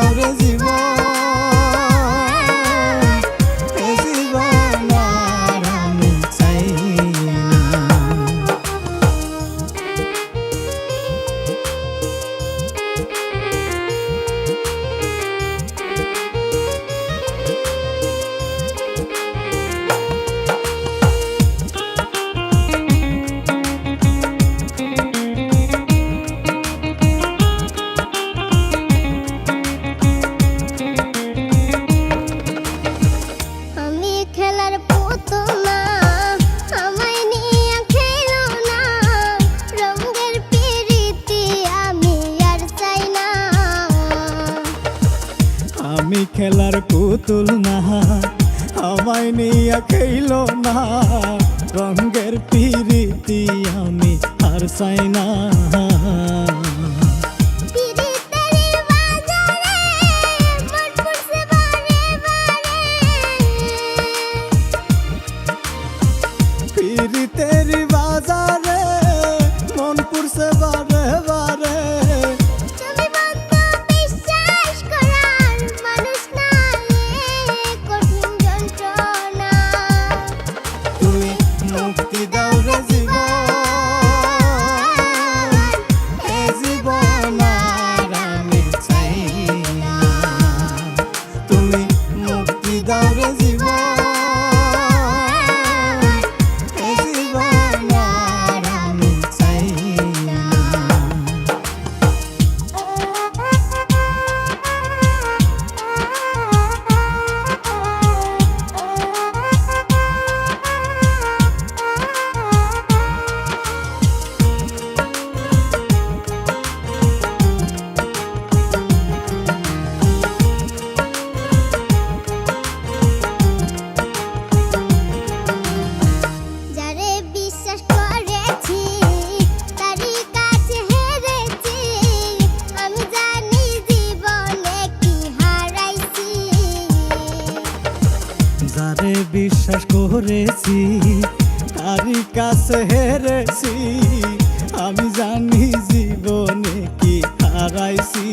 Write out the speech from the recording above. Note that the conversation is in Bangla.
দাও রে জীবন, এ জীবন আর আমি চাই না। আমি খেলার পুতুল না, আমায় নিয়ে খেলো না, রঙের পিরিতি আমি আর চাই না। পিরিতের বাজারে মন পুরছে বারে বারে, মুক্তি দাও রে জীবন, এ জীবন আর আমি চাই না। তুমি মুক্তি দাও রে জীবন, এ জীবন আর আমি চাই না। যারে বিশ্বাস করেছি তারই কাছে হেরেছি, আমি জানি জীবনে কি হারাইছি।